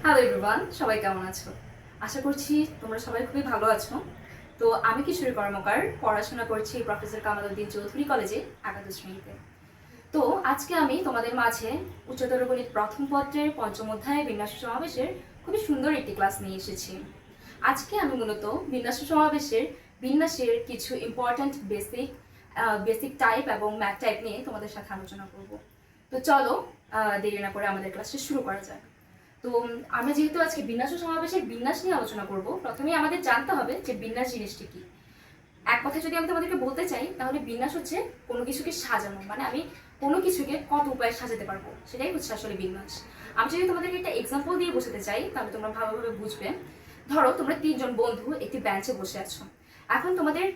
Hello everyone, সবাই কেমন আছো? আশা করছি তোমরা সবাই খুবই ভালো আছো। তো আমি কিশোরী কর্মকার পড়াশোনা করছি প্রফেসর কামালউদ্দিন চৌধুরী কলেজে একাদশ শ্রেণীতে। তো আজকে আমি তোমাদের মাঝে উচ্চতর গণিত প্রথম পত্রের পঞ্চম অধ্যায় বিন্যাস সমাবেশের খুবই সুন্দর একটি ক্লাস নিয়ে এসেছি। আজকে আমি মূলত বিন্যাস সমাবেশের বিন্যাসের কিছু ইম্পর্ট্যান্ট বেসিক টাইপ এবং ম্যাথ টাইপ নিয়ে তোমাদের সাথে আলোচনা করব। তো চলো দেরি না করে আমাদের ক্লাসটা শুরু করা যাক। তো আমরা যেহেতু আজকে বিন্যাস ও সমাবেশের বিন্যাস নিয়ে আলোচনা করব, প্রথমেই আমাদের জানতে হবে যে বিন্যাস জিনিসটি কি। এক কথা যদি আমি তোমাদেরকে বলতে চাই, তাহলে বিন্যাস হচ্ছে কোনো কিছুকে সাজানো, মানে আমি কোনো কিছুকে কত উপায়ে সাজাতে পারবো, সেটাই হচ্ছে আসলে বিন্যাস। আমি যদি তোমাদেরকে একটা এক্সাম্পল দিয়ে বোঝাতে চাই, তাহলে তোমরা ভালোভাবে বুঝবে। ধরো তোমরা তিনজন বন্ধু একটি বেঞ্চে বসে আছো। এখন তোমাদের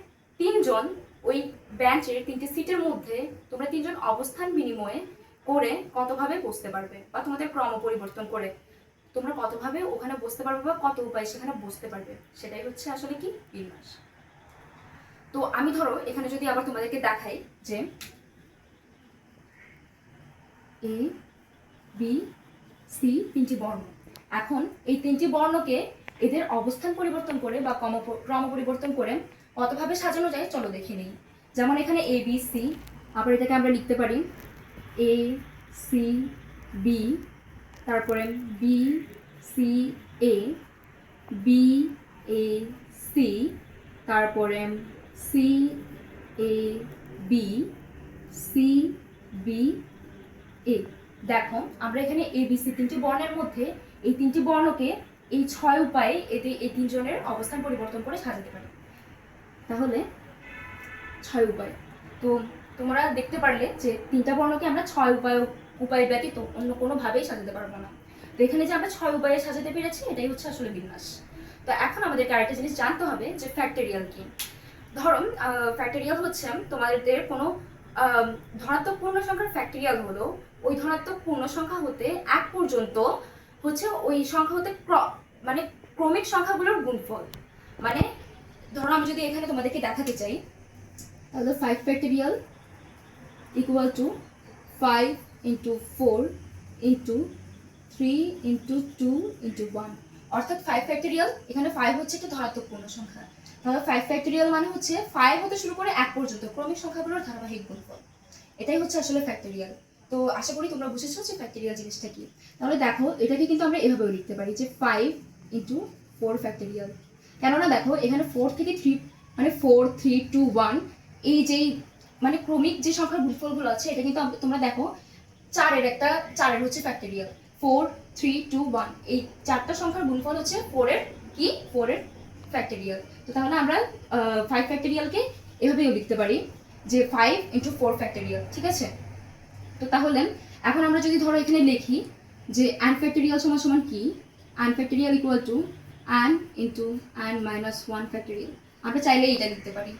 তিনজন ওই বেঞ্চের তিনটে সিটের মধ্যে তোমরা তিনজন অবস্থান বিনিময়ে করে কতভাবে বসতে পারবে, বা তোমাদের ক্রম পরিবর্তন করে তোমরা কতভাবে ওখানে বসতে পারবে বা কত উপায় সেখানে বসতে পারবে, সেটাই হচ্ছে আসলে কি বিন্যাস। তো আমি ধরো এখানে যদি আবার তোমাদেরকে দেখাই যে এ বি সি তিনটি বর্ণ। এখন এই তিনটি বর্ণকে এদের অবস্থান পরিবর্তন করে বা ক্রম পরিবর্তন করে কতভাবে সাজানো যায় চলো দেখে নিই। যেমন এখানে এ বি সি, আবার এটাকে আমরা লিখতে পারি এ সি বি, তারপরে B C A, B A C, তারপরে C A B, C B A. দেখো আমরা এখানে এ বি সি তিনটি বর্ণের মধ্যে এই তিনটি বর্ণকে এই 6 উপায়ে এই তিনজনের অবস্থান পরিবর্তন করে সাজাতে পারি। তাহলে 6 উপায়। তো তোমরা দেখতে পারলে যে তিনটা বর্ণকে আমরা 6 উপায় ব্যতীত অন্য কোনোভাবেই সাজাতে পারবো না। তো এখানে যে আমরা 6 উপায়ে সাজাতে পেরেছি, এটাই হচ্ছে আসলে বিন্যাস। তো এখন আমাদেরকে আরেকটা জিনিস জানতে হবে যে ফ্যাক্টরিয়াল কি। ধরো ফ্যাক্টরিয়াল হচ্ছে তোমাদের কোনো ধনাত্মক পূর্ণ সংখ্যার ফ্যাক্টরিয়াল হলো ওই ধনাত্মক পূর্ণ সংখ্যা হতে 1 পর্যন্ত হচ্ছে ওই সংখ্যা হতে মানে ক্রমিক সংখ্যাগুলোর গুণফল। মানে ধরো আমি যদি এখানে তোমাদেরকে দেখাতে চাই, তাহলে 5 factorial equal to 5 into 4 into 3 into 2 into 1, অর্থাৎ 5 ফ্যাক্টরিয়াল, এখানে 5 হচ্ছে একটা ধনাত্মক পূর্ণ সংখ্যা। তাহলে 5 ফ্যাক্টরিয়াল মানে হচ্ছে 5 হতে শুরু করে 1 পর্যন্ত ক্রমিক সংখ্যাগুলোর ধারাবাহিক গুণফল। এটাই হচ্ছে আসলে ফ্যাক্টরিয়াল। তো আশা করি তোমরা বুঝেছো যে ফ্যাক্টরিয়াল জিনিসটা কি। তাহলে দেখো এটাকে কিন্তু আমরা এভাবেও লিখতে পারি যে 5 ইন্টু 4 ফ্যাক্টরিয়াল। কেননা দেখো এখানে 4 থেকে 3 মানে 4 3 2 1 এই যেই মানে ক্রমিক যে সংখ্যার গুণফলগুলো আছে, এটা কিন্তু তোমরা দেখো 4 হচ্ছে ফ্যাক্টরিয়াল, 4 3 2 1 এই চারটা সংখ্যার গুণফল হচ্ছে 4 এর কি 4 এর ফ্যাক্টরিয়াল। তো তাহলে আমরা 5 ফ্যাক্টরিয়ালকে এভাবেও লিখতে পারি যে 5 ইন্টু 4 ফ্যাক্টরিয়াল, ঠিক আছে। তো তাহলে এখন আমরা যদি ধরো এখানে লিখি যে n ফ্যাক্টরিয়াল সমান সমান কি, n factorial equal to n into n minus 1 factorial. আমরা চাইলে এটা লিখতে পারি,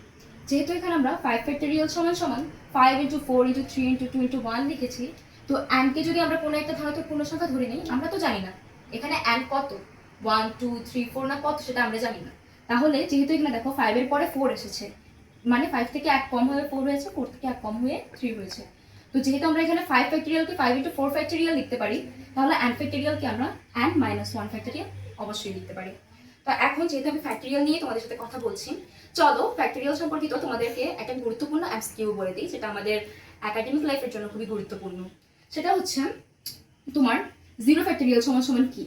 যেহেতু এখানে আমরা 5 ফ্যাক্টরিয়াল সমান সমান 5 ইন্টু 4 ইন্টু 3 ইন্টু 2 ইন্টু 1 লিখেছি। তো n কে যদি আমরা কোনো একটা ধনাত্মক পূর্ণ সংখ্যা ধরে নিই, আমরা তো জানি না এখানে n কত, 1 2 3 4 না কত সেটা আমরা জানি না। তাহলে যেহেতু এখানে দেখো 5 এর পরে 4 এসেছে, মানে 5 থেকে 1 কম হয়ে 4 হয়েছে, 4 থেকে 1 কম হয়ে 3 হয়েছে। তো যেহেতু আমরা এখানে 5 ফ্যাক্টরিয়ালকে 5 ইন্টু 4 ফ্যাক্টরিয়াল লিখতে পারি, তাহলে n ফ্যাক্টরিয়ালকে আমরা n মাইনাস 1 ফ্যাক্টরিয়াল অবশ্যই লিখতে পারি। তো এখন যেহেতু আমি ফ্যাক্টরিয়াল নিয়ে তোমাদের সাথে কথা বলছি, চলো ফ্যাক্টরিয়াল সম্পর্কিত তোমাদেরকে একটা গুরুত্বপূর্ণ এমসিকিউ বলে দিই, যেটা আমাদের একাডেমিক লাইফের জন্য খুবই গুরুত্বপূর্ণ। সেটা হচ্ছে তোমার 0 ফ্যাক্টরিয়াল সমান সমান কি।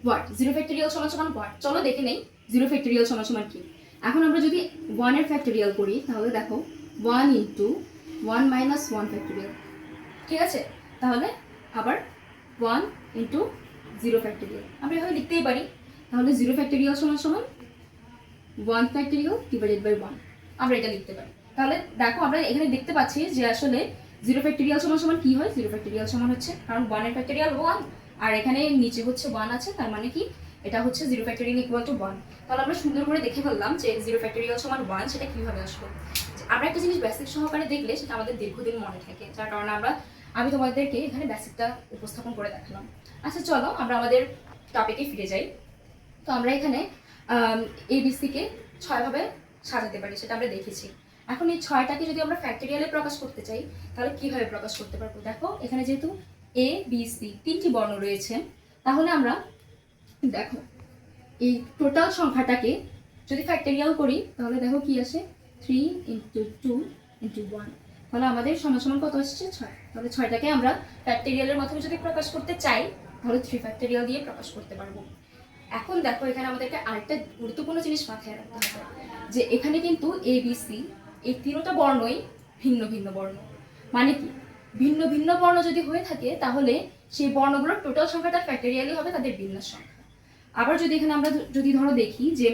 হোয়াট 0 ফ্যাক্টরিয়াল সমান সমান হোয়াট, চলো দেখে নেই 0 ফ্যাক্টরিয়াল সমান সমান কি। এখন আমরা যদি 1 এর ফ্যাক্টরিয়াল করি, তাহলে দেখো 1 ইন্টু 1 মাইনাস 1 ফ্যাক্টরিয়াল, ঠিক আছে। তাহলে আবার 1 ইন্টু 0 ফ্যাক্টরিয়াল আমরা এভাবে লিখতেই পারি। তাহলে 0 ফ্যাক্টরিয়াল সমান সমান 1 ফ্যাক্টরিয়াল ডিভাইডেড বাই 1, আমরা এটা লিখতে পারি। তাহলে দেখো আমরা এখানে দেখতে পাচ্ছি যে আসলে 0 ফ্যাক্টরিয়াল সমান সমান কি হয়, 0 ফ্যাক্টরিয়াল সমান হচ্ছে, কারণ 1 এর ফ্যাক্টরিয়াল 1 আর এখানে নিচে হচ্ছে 1 আছে, তার মানে কি এটা হচ্ছে 0 ফ্যাক্টরিয়াল ইকুয়াল টু 1। তাহলে আমরা সুন্দর করে দেখে ফেললাম যে 0 ফ্যাক্টরিয়াল সমান 1 সেটা কিভাবে আসলো। আমরা একটা জিনিস বেসিক সহকারে দেখলে সেটা আমাদের দীর্ঘদিন মনে থাকে, যার কারণে আমি তোমাদেরকে এখানে বেসিকটা উপস্থাপন করে দেখালাম। আচ্ছা চলো আমরা আমাদের টপিকে ফিরে যাই। তো আমরা এখানে এবিসিকে 6 ভাবে সাজাতে পারি, সেটা আমরা দেখেছি। এখন এই 6টাকে যদি আমরা ফ্যাক্টরিয়ালে প্রকাশ করতে চাই, তাহলে কিভাবে প্রকাশ করতে পারবো। দেখো এখানে যেহেতু এ বি সি তিনটি বর্ণ রয়েছে, তাহলে আমরা দেখো এই টোটাল সংখ্যাটাকে যদি ফ্যাক্টোরিয়াল করি তাহলে দেখো কি আসে 3 × 2 × 1, তাহলে আমাদের সমান সমান কত আসছে 6। তাহলে 6টাকে আমরা ফ্যাক্টোরিয়ালের মাধ্যমে যদি প্রকাশ করতে চাই তাহলে 3 ফ্যাক্টোরিয়াল দিয়ে প্রকাশ করতে পারবো। এখন দেখো এখানে আমাদেরকে আরেকটা গুরুত্বপূর্ণ জিনিস মাথায় রাখতে হবে যে এখানে কিন্তু ABC এই তিনটা বর্ণই ভিন্ন ভিন্ন বর্ণ। মানে কি, ভিন্ন ভিন্ন বর্ণ যদি হয়ে থাকে তাহলে সেই বর্ণগুলোর টোটাল সংখ্যাটা ফ্যাক্টোরিয়ালই হবে তাদের বিন্যাস সংখ্যা। আবার যদি এখানে আমরা যদি ধরো দেখি যে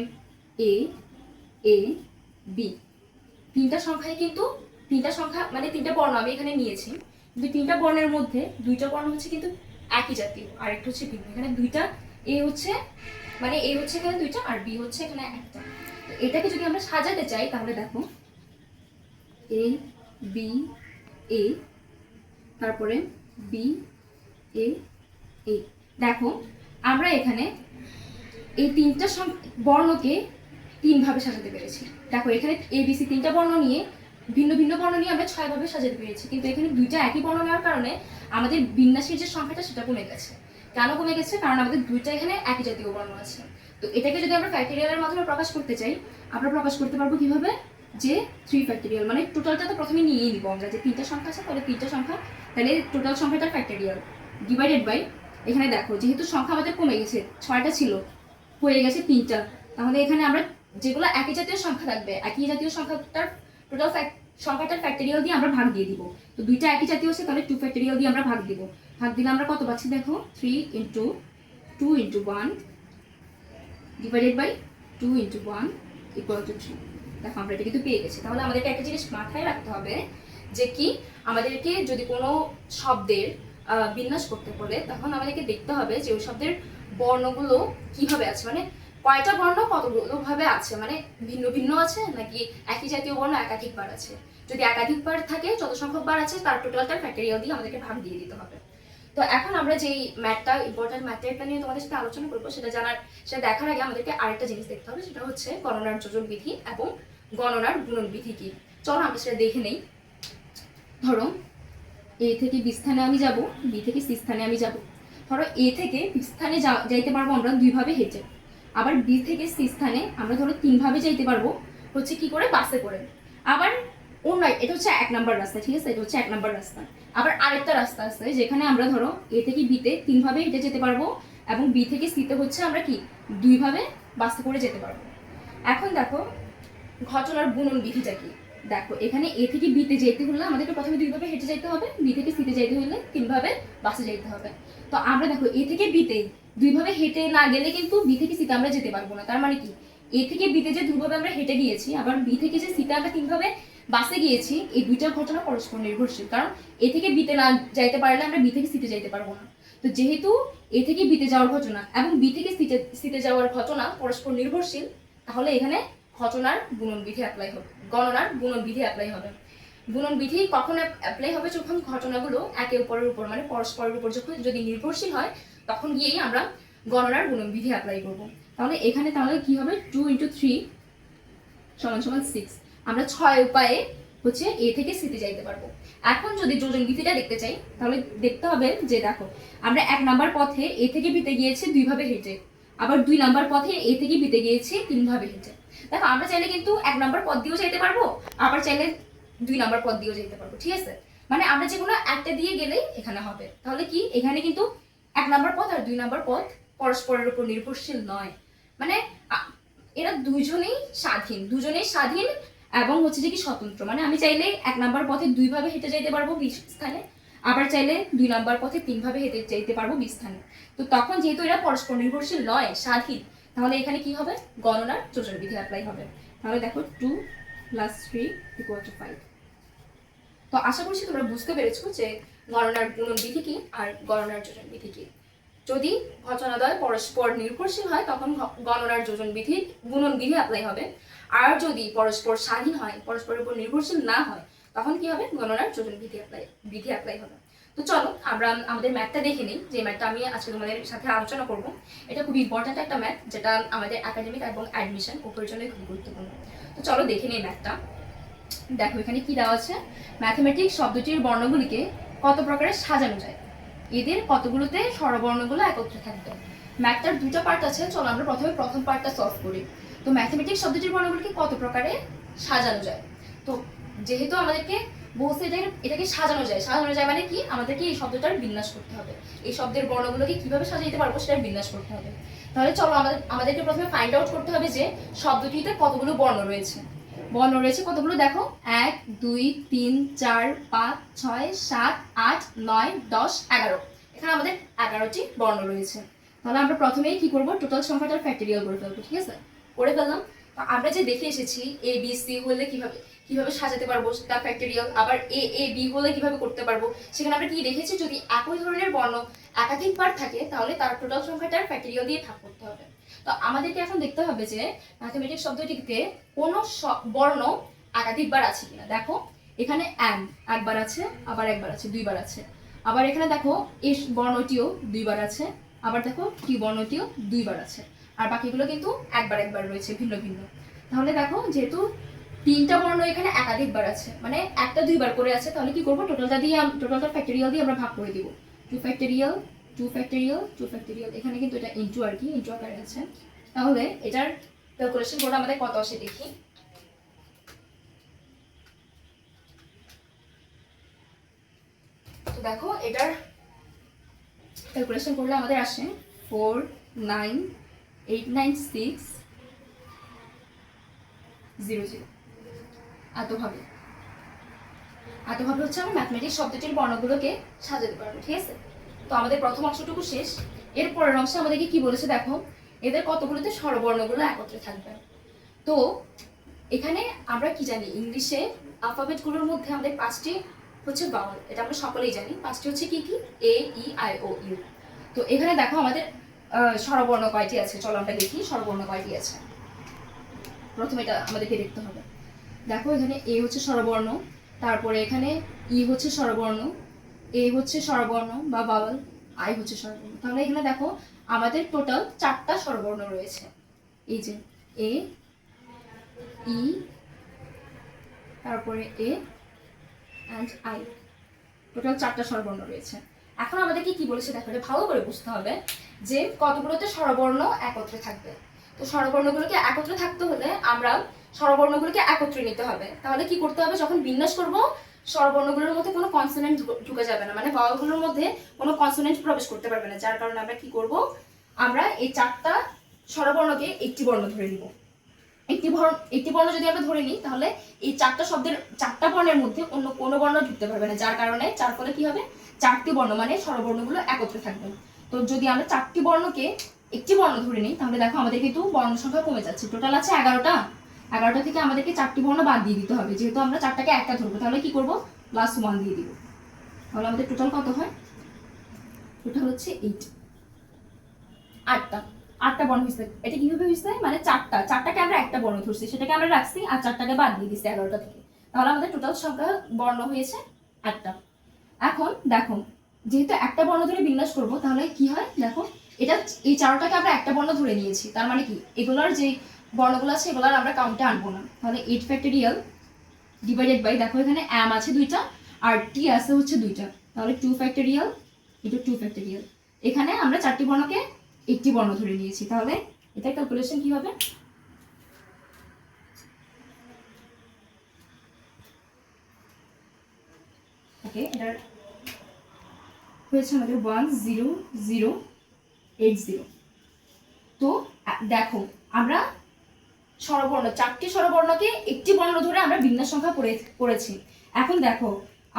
A B তিনটা সংখ্যায় কিন্তু তিনটা সংখ্যা মানে তিনটা বর্ণ আমি এখানে নিয়েছি, কিন্তু তিনটা বর্ণের মধ্যে দুইটা বর্ণ হচ্ছে কিন্তু একই জাতীয় আর একটা হচ্ছে ভিন্ন। এখানে দুইটা A হচ্ছে মানে A হচ্ছে এখানে দুইটা আর B হচ্ছে এখানে একটা। তো এটাকে যদি আমরা সাজাতে চাই তাহলে দেখো A B A তারপরে B A A। দেখো আমরা এখানে এই তিনটা বর্ণকে তিনভাবে সাজাতে পেরেছি। দেখো এখানে ABC তিনটা বর্ণ নিয়ে ভিন্ন ভিন্ন বর্ণ নিয়ে আমরা 6 ভাবে সাজাতে পেরেছি, কিন্তু এখানে দুইটা একই বর্ণ নেওয়ার কারণে আমাদের বিন্যাসের যে সংখ্যাটা সেটা কমে গেছে। কেন কমে গেছে? কারণ আমাদের দুইটা এখানে একই জাতীয় বর্ণ আছে। তো এটাকে যদি আমরা ফ্যাক্টোরিয়ালের মাধ্যমে প্রকাশ করতে চাই আমরা প্রকাশ করতে পারবো কিভাবে, যে 3 ফ্যাক্টোরিয়াল মানে টোটালটা তো প্রথমে নিয়েই নিব আমরা, যে তিনটা সংখ্যা আছে তাহলে তিনটা সংখ্যা, তাহলে টোটাল সংখ্যাটা ফ্যাক্টোরিয়াল ডিভাইডেড বাই এখানে দেখো যেহেতু সংখ্যা আমাদের কমে গেছে 6টা ছিল হয়ে গেছে 3টা, তাহলে এখানে আমরা যেগুলো একই জাতীয় সংখ্যা থাকবে একই জাতীয় সংখ্যাটার টোটাল সংখ্যাটার ফ্যাক্টোরিয়াল দিয়ে আমরা ভাগ দিয়ে দিব। তো দুইটা একই জাতীয় আছে তাহলে 2 ফ্যাক্টোরিয়াল দিয়ে আমরা ভাগ দিব। ভাগ দিলে আমরা কত পাচ্ছি দেখো 3 × 2 × 1 ডিভাইডেড বাই 2 × 1 = 3। দেখো আমরা এটা কিন্তু পেয়ে গেছি। তাহলে আমাদেরকে একটা জিনিস মাথায় রাখতে হবে যে কি, আমাদেরকে যদি কোনো শব্দের বিন্যাস করতে বলে তখন আমাদেরকে দেখতে হবে যে ওই শব্দের বর্ণগুলো কিভাবে আছে, মানে কয়টা বর্ণ কতগুলো ভাবে আছে, মানে ভিন্ন ভিন্ন আছে নাকি একই জাতীয় বর্ণ একাধিকবার আছে। যদি একাধিকবার থাকে যত সংখ্যক বার আছে তার টোটালটা ফ্যাক্টোরিয়াল দিয়ে আমাদেরকে ভাগ দিয়ে দিতে হবে। তো এখন আমরা যেই ম্যাথটা ইম্পর্টেন্ট ম্যাথটা নিয়ে তোমাদের সাথে আলোচনা করবো সেটা দেখার আগে আমাদেরকে আরেকটা জিনিস দেখতে হবে, সেটা হচ্ছে গণনার যোজন বিধি এবং গণনার গুণন বিধি কি। চলো আমরা সেটা দেখে নেই। ধরো A থেকে B স্থানে আমি যাব, B থেকে C স্থানে আমি যাব। ধরো A থেকে B স্থানে যাইতে পারবো আমরা দুইভাবে হেঁটে, আবার B থেকে C স্থানে আমরা ধরো তিনভাবে যাইতে পারবো হচ্ছে কি করে, বাসে করে। আবার অন্য এটা হচ্ছে 1 নাম্বার রাস্তা, ঠিক আছে, এটা হচ্ছে 1 নাম্বার রাস্তা। আবার আরেকটা রাস্তা আছে যেখানে আমরা ধরো A থেকে B তে তিনভাবে হেঁটে যেতে পারবো এবং B থেকে C তে হচ্ছে আমরা কি দুইভাবে বাসে করে যেতে পারবো। এখন দেখো ঘটনার গুণন বিধিটা কি। দেখো এখানে A থেকে B তে যেতে হলে আমাদেরকে প্রথমে দুইভাবে হেঁটে যেতে হবে, B থেকে C তে যেতে হলে তিনভাবে বাসে যেতে হবে। তো আমরা দেখো A থেকে B তে দুইভাবে হেঁটে না গেলে কিন্তু B থেকে C তে আমরা যেতে পারবো না। তার মানে কি, A থেকে B তে যে দুইভাবে আমরা হেঁটে গিয়েছি আবার B থেকে যে C তে আমরা তিনভাবে বাসে গিয়েছি, এই দুইটা ঘটনা পরস্পর নির্ভরশীল। কারণ A থেকে B তে না যাইতে পারলে আমরা B থেকে C তে যাইতে পারবো না। তো যেহেতু A থেকে B তে যাওয়ার ঘটনা এবং B থেকে C তে যাওয়ার ঘটনা পরস্পর নির্ভরশীল, তাহলে এখানে ঘটনার গুণন বিধি অ্যাপ্লাই হবে, গণনার গুণন বিধি অ্যাপ্লাই হবে। গুণন বিধি কখন অ্যাপ্লাই হবে, যখন ঘটনাগুলো একে অপরের উপর মানে পরস্পরের উপর যখন যদি নির্ভরশীল হয় তখন গিয়েই আমরা গণনার গুণন বিধি অ্যাপ্লাই করব। তাহলে এখানে তাহলে কি হবে 2 × 3 = 6। আমরা 6 উপায়ে হচ্ছে A থেকে C তে যাইতে পারবো। এখন যদি যোজন বিধিটা দেখতে চাই তাহলে দেখতে হবে যে দেখো আমরা 1 নাম্বার পথে A থেকে B তে গিয়েছি দুইভাবে হেঁটে, আবার 2 নাম্বার পথে A থেকে B তে গিয়েছি তিনভাবে হেঁটে। দেখো আমরা চাইলে কিন্তু 1 নাম্বার পথ দিয়েও যেতে পারবো, আবার চাইলে 2 নাম্বার পথ দিয়েও যেতে পারবো, ঠিক আছে। মানে আমরা যে কোনো একটা দিয়ে গেলেই এখানে হবে। তাহলে কি এখানে কিন্তু 1 নাম্বার পথ আর 2 নাম্বার পথ পরস্পরের উপর নির্ভরশীল নয়, মানে এরা দুজনেই স্বাধীন এবং হচ্ছে যে কি স্বতন্ত্র। মানে আমি চাইলে 1 নাম্বার পথে দুইভাবে হেঁটে যেতে পারবো B স্থানে, আবার চাইলে 2 নাম্বার পথে তিনভাবে হেঁটে যেতে পারবো B স্থানে। তো তখন যেহেতু এরা পরস্পর নির্ভরশীল নয়, স্বাধীন, তাহলে এখানে কি হবে গণনার যোজন বিধি অ্যাপ্লাই হবে। তাহলে দেখো 2 + 3 = 5। তো আশা করছি তোমরা বুঝতে পেরেছো যে গণনার গুণন বিধি কি আর গণনার যোজন বিধি কি। যদি ঘটনাদ্বয় পরস্পর নির্ভরশীল হয় তখন গণনার যোজন বিধি গুণন বিধি অ্যাপ্লাই হবে, আর যদি পরস্পর স্বাধীন হয় পরস্পরের উপর নির্ভরশীল না হয় তখন কি হবে গণনার যোজন বিধি অ্যাপ্লাই হবে। তো চলো আমরা আমাদের ম্যাথটা দেখে নিই, যে ম্যাথটা আমি আজকে তোমাদের সাথে আলোচনা করব। এটা খুব ইম্পর্ট্যান্ট একটা ম্যাথ যেটা আমাদের একাডেমিক এবং অ্যাডমিশন উভয়ের জন্য খুব গুরুত্বপূর্ণ। তো চলো দেখে নিই ম্যাথটা। দেখো এখানে কি দেওয়া আছে, ম্যাথমেটিক্স শব্দটির বর্ণগুলিকে কত প্রকারে সাজানো যায়। এদের কতগুলোতে স্বরবর্ণগুলো একত্রে থাকবে। ম্যাথটার দুটো পার্ট আছে, চলো আমরা প্রথমে প্রথম পার্টটা সলভ করি। তো ম্যাথমেটিক্স শব্দটির বর্ণগুলোকে কত প্রকারে সাজানো যায়। তো যেহেতু আমাদেরকে বলছে এটাকে সাজানো যায় মানে কি, আমাদেরকে এই শব্দটার বিন্যাস করতে হবে। এই শব্দের বর্ণগুলোকে কিভাবে সাজাইতে পারবো সেটার বিন্যাস করতে হবে। তাহলে চলো আমাদেরকে প্রথমে ফাইন্ড আউট করতে হবে যে শব্দটিতে কতগুলো বর্ণ রয়েছে। কতগুলো দেখো, 1 2 3 4 5 6 7 8 9 10 11। এখানে আমাদের 11টি বর্ণ রয়েছে। তাহলে আমরা প্রথমেই কি করব, টোটাল সংখ্যাটার ফ্যাক্টরিয়াল করে ফেলবো। ঠিক আছে, করে ফেললাম। আমরা যে দেখে এসেছি এ বি সি হলে কিভাবে সাজাতে পারবো তার ফ্যাক্টরিয়াল, আবার এ এ বি হলে কিভাবে করতে পারবো, সেখানে আমরা কি দেখেছি, যদি একই ধরনের বর্ণ একাধিকবার থাকে তাহলে তার টোটাল সংখ্যাটার ফ্যাক্টরিয়াল দিয়ে ভাগ করতে হবে। তো আমাদেরকে এখন দেখতে হবে যে ম্যাথমেটিক্স শব্দটিতে কোন বর্ণ একাধিকবার আছে কিনা। দেখো এখানে এম একবার আছে, আবার একবার আছে, দুইবার আছে। আবার এখানে দেখো এস বর্ণটিও দুইবার আছে, আবার দেখো টি বর্ণটিও দুইবার আছে, আর বাকিগুলো কিন্তু একবার রয়েছে ভিন্ন ভিন্ন। তাহলে দেখো যেহেতু তিনটা বর্ণ এখানে একাধিকবার আছে, মানে একটা দুইবার করে আছে, তাহলে কি করবো, টোটালটা ফ্যাক্টরিয়াল দিয়ে আমরা ভাগ করে দিব। 2 ফ্যাক্টরিয়াল 2 ফ্যাক্টরিয়াল 2 ফ্যাক্টরিয়াল, এখানে কিন্তু এটা ইনটু আর কি, ইনটু আকারে আছে। তাহলে এটার ক্যালকুলেশন করে আমাদের কত আসে দেখি। তো দেখো এটার ক্যালকুলেশন করলে আমাদের আসে 4 9 8 9 6 0 0। এতভাবে হচ্ছে আমরা ম্যাথমেটিক্স শব্দটির বর্ণগুলোকে সাজাতে পারবো। ঠিক আছে, তো আমাদের প্রথম অংশটুকু শেষ। এর পরের অংশে আমাদেরকে কি বলেছে দেখো, এদের কতগুলোতে স্বরবর্ণগুলো একত্রে থাকবে। তো এখানে আমরা কি জানি, ইংলিশে অ্যালফাবেটগুলোর মধ্যে আমাদের 5টি হচ্ছে ভাওয়েল, এটা আমরা সকলেই জানি। 5টি হচ্ছে কি কি, এ ই আই ও ইউ। তো এখানে দেখো আমাদের স্বরবর্ণ কয়টি আছে, চলো আমরা দেখি স্বরবর্ণ কয়টি আছে। প্রথমে এটা আমাদেরকে দেখতে হবে। দেখো এখানে এ হচ্ছে স্বরবর্ণ, তারপরে এখানে ই হচ্ছে স্বরবর্ণ, এ হচ্ছে স্বরবর্ণ বা ভাওয়েল, আই হচ্ছে স্বরবর্ণ। তাহলে এখানে দেখো আমাদের টোটাল 4টা স্বরবর্ণ রয়েছে। এই যে এ, ই, তারপরে এ অ্যান্ড আই, টোটাল 4টা স্বরবর্ণ রয়েছে। এখন আমাদেরকে কি বলেছে দেখো, এটা ভালো করে বুঝতে হবে যে কতগুলোতে স্বরবর্ণ একত্রে থাকবে। তো স্বরবর্ণগুলোকে একত্রে থাকতে হলে আমরা স্বরবর্ণগুলোকে একত্রে নিতে হবে। তাহলে কি করতে হবে, যখন বিন্যাস করব স্বরবর্ণগুলোর মধ্যে কোনো কনসোনেন্ট ঢুকে যাবে না, মানে ভাওয়েলগুলোর মধ্যে কোনো কনসোনেন্ট প্রবেশ করতে পারবে না। যার কারণে আমরা কি করব, আমরা এই 4টা স্বরবর্ণকে একটি বর্ণ ধরে নিব। একটি বর্ণ যদি আমরা ধরে নিই তাহলে এই 4টা শব্দের 4টা বর্ণের মধ্যে অন্য কোনো বর্ণ ঢুকতে পারবে না, যার কারণে যার ফলে কি হবে, 4টি বর্ণ মানে স্বরবর্ণগুলো একত্রে থাকবে। তো যদি আমরা 4টি বর্ণকে একটি বর্ণ ধরে নিই তাহলে দেখো আমাদের কিন্তু বর্ণ সংখ্যা কমে যাচ্ছে। টোটাল আছে 11টা থেকে আমাদেরকে 4টি বর্ণ বাদ দিয়ে দিতে হবে। যেহেতু আমরা 4টাকে একটা ধরবো তাহলে কি করব, +1 দিয়ে দিব। তাহলে আমাদের টোটাল কত হয়, টোটাল হচ্ছে 8। 8টা বর্ণ হয়েছে। এটা কিভাবে হয়েছে, মানে 4টাকে আমরা একটা বর্ণ ধরছি, সেটাকে আমরা রাখছি, আর 4টাকে বাদ দিয়ে দিচ্ছি 11টা থেকে। তাহলে আমাদের টোটাল সংখ্যা বর্ণ হয়েছে 8টা। এখন দেখো যেহেতু একটা বর্ণ ধরে বিন্যাস করব তাহলে কি হয়, দেখো এটা এই 4টাকে আমরা একটা বর্ণ ধরে নিয়েছি, তার মানে কি এগুলোর যে বর্ণগুলো আছে এগুলোর আমরা কাউন্টে আনবো না। তাহলে 8 ফ্যাক্টরিয়াল ডিভাইডেড বাই, দেখো এখানে এম আছে 2টা আর টি আছে হচ্ছে 2টা, তাহলে 2 ফ্যাক্টরিয়াল ইন্টু 2 ফ্যাক্টরিয়াল। এখানে আমরা 4টি বর্ণকে একটি বর্ণ ধরে নিয়েছি। তাহলে এটা ক্যালকুলেশন কি হবে, ওকে এটার হয়েছে আমাদের 10080। তো দেখো আমরা স্বরবর্ণ 4টি স্বরবর্ণকে একটি বর্ণ ধরে আমরা বিন্যাস সংখ্যা করেছি। এখন দেখো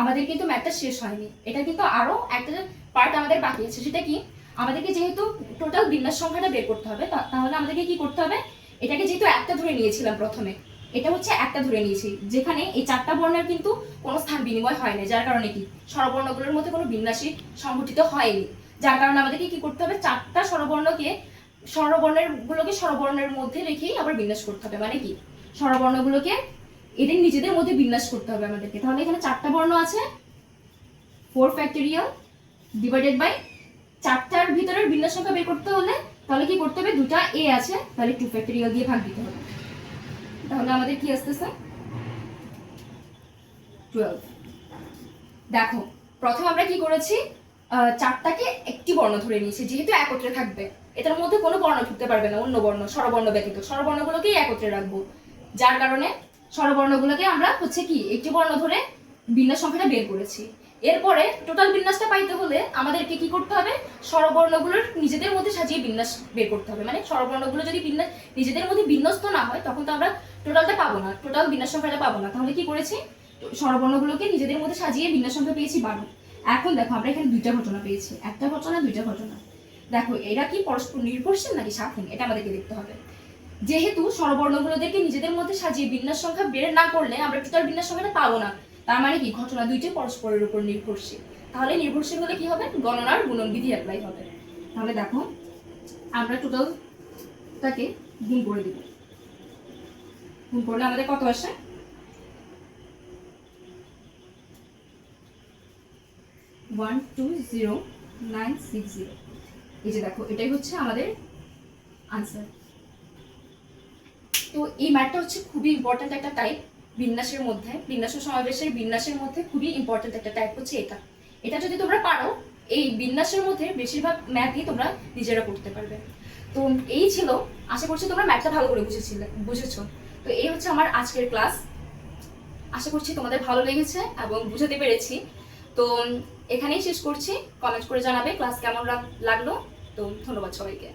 আমাদের কিন্তু ম্যাথটা শেষ হয়নি, এটা কিন্তু আরো একটা পার্ট আমাদের বাকি আছে। সেটা কি, আমাদেরকে যেহেতু টোটাল বিন্যাস সংখ্যাটা বের করতে হবে, তাহলে আমাদেরকে কি করতে হবে, এটাকে যেহেতু একটা ধরে নিয়েছিলাম প্রথমে, এটা হচ্ছে একটা ধরে নিয়েছি, যেখানে এই 4টা বর্ণের কিন্তু কোনো স্থান বিনিময় হয়নি, যার কারণে কি স্বরবর্ণগুলোর মধ্যে কোনো বিন্যাসই সংঘটিত হয়নি। যার কারণে আমাদেরকে কি করতে হবে, 4টা স্বরবর্ণের মধ্যে রেখেই আবার বিন্যাস করতে হবে। মানে কি স্বরবর্ণগুলোকে এদের নিজেদের মধ্যে বিন্যাস করতে হবে আমাদেরকে। তাহলে এখানে 4টা বর্ণ আছে, 4 ফ্যাক্টরিয়াল ডিভাইডেড বাই 4টার ভিতরের বিন্যাস সংখ্যা বের করতে হলে তাহলে কি করতে হবে, 2টা এ আছে তাহলে 2 ফ্যাক্টরিয়াল দিয়ে ভাগ দিতে হবে। তাহলে আমাদের কি আসতেছে 12। দেখো প্রথমে আমরা কি করেছি, চারটাকে একটি বর্ণ ধরে নিয়েছি, যেহেতু একত্রে থাকবে, এটার মধ্যে কোনো বর্ণ ঢুকতে পারবে না, অন্য বর্ণ স্বরবর্ণ ব্যতীত। স্বরবর্ণগুলোকেই একত্রে রাখবো, যার কারণে স্বরবর্ণগুলোকে আমরা হচ্ছে কি একটি বর্ণ ধরে বিন্যাস সংখ্যাটা বের করেছি। এরপরে টোটাল বিন্যাসটা পাইতে হলে আমাদেরকে কি করতে হবে, স্বরবর্ণগুলোর নিজেদের মধ্যে সাজিয়ে বিন্যাস বের করতে হবে। মানে স্বরবর্ণগুলো যদি বিন্যাস নিজেদের মধ্যে বিন্যস্ত না হয়, তখন তো আমরা টোটালটা পাবো না, টোটাল বিন্যাস সংখ্যাটা পাবো না। তাহলে কি করেছি, স্বরবর্ণগুলোকে নিজেদের মধ্যে সাজিয়ে বিন্যাস সংখ্যা পেয়েছি 12। এখন দেখো আমরা এখানে দুইটা ঘটনা পেয়েছি, একটা ঘটনা দুইটা ঘটনা। দেখো এরা কি পরস্পর নির্ভরশীল নাকি স্বাধীন, এটা আমাদেরকে দেখতে হবে। যেহেতু স্বরবর্ণগুলোদেরকে নিজেদের মধ্যে সাজিয়ে বিন্যাস সংখ্যা বের না করলে আমরা টোটাল বিন্যাস সংখ্যাটা পাবো না। তার মানে কি ঘটনা দুইটি পরস্পরের উপর নির্ভরশীল। তাহলে নির্ভরশীল হলে কি হবে, গণনার গুণন বিধি অ্যাপ্লাই হবে। তাহলে দেখো আমরা টোটালটাকে গুণ করে দিব। গুণ করলে আমাদের কত আসে, 120960। এই যে দেখো এটাই হচ্ছে আমাদের আনসার। তো এই ম্যাথটা হচ্ছে খুবই ইম্পর্ট্যান্ট একটা টাইপ বিন্যাসের মধ্যে, বিন্যাস ও সমাবেশের বিন্যাসের মধ্যে খুবই ইম্পর্ট্যান্ট একটা টাইপ হচ্ছে এটা। এটা যদি তোমরা পারো, এই বিন্যাসের মধ্যে বেশিরভাগ ম্যাথই তোমরা নিজেরা করতে পারবে। তো এই ছিল, আশা করছি তোমরা ম্যাথটা ভালো করে বুঝেছো। তো এই হচ্ছে আমার আজকের ক্লাস। আশা করছি তোমাদের ভালো লেগেছে এবং বুঝাতে পেরেছি। তো এখানেই শেষ করছি। কমেন্ট করে জানাবে ক্লাস কেমন লাগলো। তো ধন্যবাদ সবাইকে।